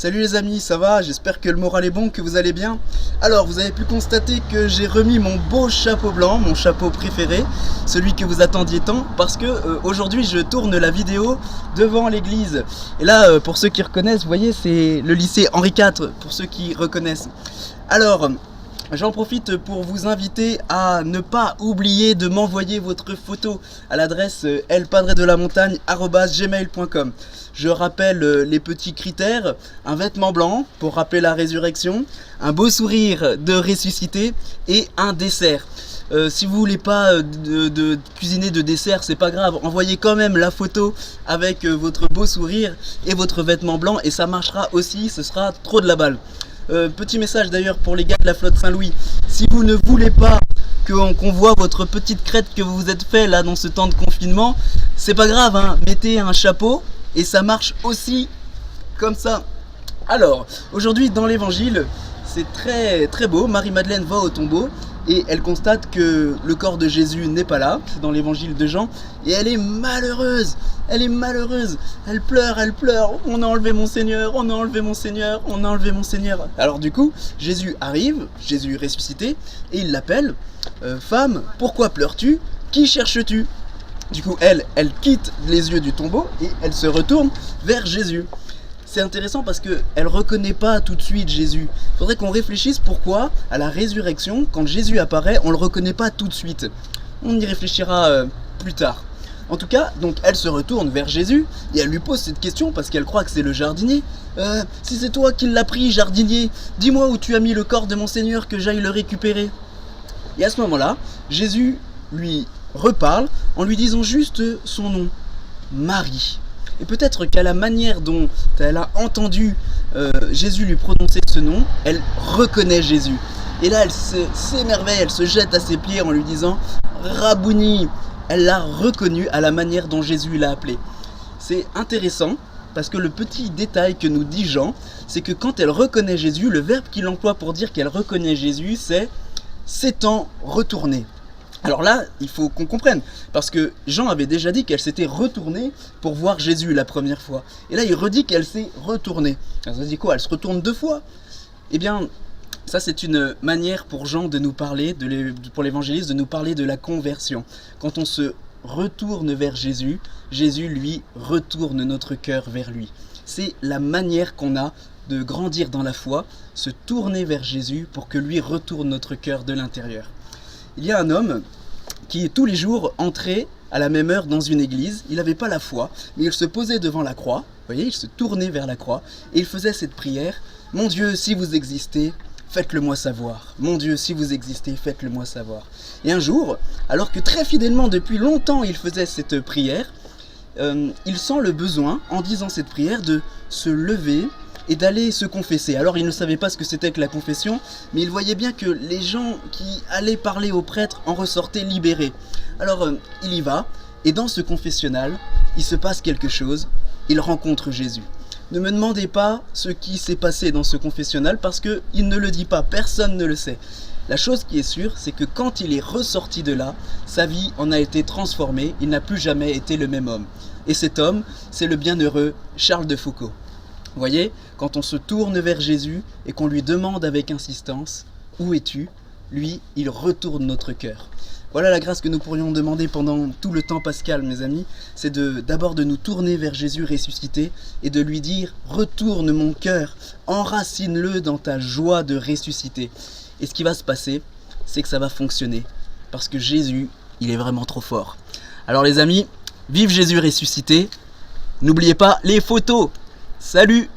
Salut les amis, ça va? J'espère que le moral est bon, que vous allez bien. Alors, vous avez pu constater que j'ai remis mon beau chapeau blanc, mon chapeau préféré, celui que vous attendiez tant, parce que aujourd'hui je tourne la vidéo devant l'église. Et là, pour ceux qui reconnaissent, vous voyez, c'est le lycée Henri IV, pour ceux qui reconnaissent. Alors, j'en profite pour vous inviter à ne pas oublier de m'envoyer votre photo à l'adresse elpadredelamontagne@gmail.com. Je rappelle les petits critères: un vêtement blanc pour rappeler la résurrection, un beau sourire de ressuscité et un dessert. Si vous voulez pas de cuisiner de dessert, c'est pas grave, envoyez quand même la photo avec votre beau sourire et votre vêtement blanc et ça marchera aussi, ce sera trop de la balle. Petit message d'ailleurs pour les gars de la flotte Saint-Louis: si vous ne voulez pas qu'on voit votre petite crête que vous vous êtes fait là dans ce temps de confinement, c'est pas grave, hein, mettez un chapeau et ça marche aussi comme ça. Alors, aujourd'hui dans l'évangile, c'est très beau. Marie-Madeleine va au tombeau et elle constate que le corps de Jésus n'est pas là. C'est dans l'évangile de Jean. Et elle est malheureuse. Elle est malheureuse. Elle pleure. On a enlevé mon Seigneur, on a enlevé mon Seigneur, on a enlevé mon Seigneur. Alors du coup, Jésus arrive, Jésus ressuscité, et il l'appelle. Femme, pourquoi pleures-tu? Qui cherches-tu? Du coup, elle quitte les yeux du tombeau et elle se retourne vers Jésus. C'est intéressant parce qu'elle ne reconnaît pas tout de suite Jésus. Il faudrait qu'on réfléchisse pourquoi, à la résurrection, quand Jésus apparaît, on ne le reconnaît pas tout de suite. On y réfléchira plus tard. En tout cas, donc elle se retourne vers Jésus et elle lui pose cette question parce qu'elle croit que c'est le jardinier. Si c'est toi qui l'as pris, jardinier, dis-moi où tu as mis le corps de mon Seigneur que j'aille le récupérer. Et à ce moment-là, Jésus lui reparle en lui disant juste son nom, Marie. Et peut-être qu'à la manière dont elle a entendu Jésus lui prononcer ce nom, elle reconnaît Jésus. Et là, elle s'émerveille, elle se jette à ses pieds en lui disant Rabouni. Elle l'a reconnu à la manière dont Jésus l'a appelé. C'est intéressant parce que le petit détail que nous dit Jean, c'est que quand elle reconnaît Jésus, le verbe qu'il emploie pour dire qu'elle reconnaît Jésus, c'est s'étant retournée. Alors là, il faut qu'on comprenne, parce que Jean avait déjà dit qu'elle s'était retournée pour voir Jésus la première fois. Et là, il redit qu'elle s'est retournée. Alors ça dit quoi? Elle se retourne 2 fois? Eh bien, ça c'est une manière pour Jean de nous parler, pour l'évangéliste, de nous parler de la conversion. Quand on se retourne vers Jésus, Jésus lui retourne notre cœur vers lui. C'est la manière qu'on a de grandir dans la foi, se tourner vers Jésus pour que lui retourne notre cœur de l'intérieur. Il y a un homme qui tous les jours entrait à la même heure dans une église. Il n'avait pas la foi, mais il se posait devant la croix. Vous voyez, il se tournait vers la croix et il faisait cette prière: Mon Dieu, si vous existez, faites-le moi savoir. Mon Dieu, si vous existez, faites-le moi savoir. Et un jour, alors que très fidèlement depuis longtemps il faisait cette prière, il sent le besoin, en disant cette prière, de se lever et d'aller se confesser. Alors il ne savait pas ce que c'était que la confession, mais il voyait bien que les gens qui allaient parler au prêtre en ressortaient libérés. Alors il y va, et dans ce confessionnal, il se passe quelque chose, il rencontre Jésus. Ne me demandez pas ce qui s'est passé dans ce confessionnal, parce qu'il ne le dit pas, personne ne le sait. La chose qui est sûre, c'est que quand il est ressorti de là, sa vie en a été transformée, il n'a plus jamais été le même homme. Et cet homme, c'est le bienheureux Charles de Foucauld. Vous voyez, quand on se tourne vers Jésus et qu'on lui demande avec insistance « Où es-tu ?», lui, il retourne notre cœur. Voilà la grâce que nous pourrions demander pendant tout le temps pascal, mes amis, c'est d'abord de nous tourner vers Jésus ressuscité et de lui dire « Retourne mon cœur, enracine-le dans ta joie de ressusciter ». Et ce qui va se passer, c'est que ça va fonctionner, parce que Jésus, il est vraiment trop fort. Alors les amis, vive Jésus ressuscité, n'oubliez pas les photos. Salut!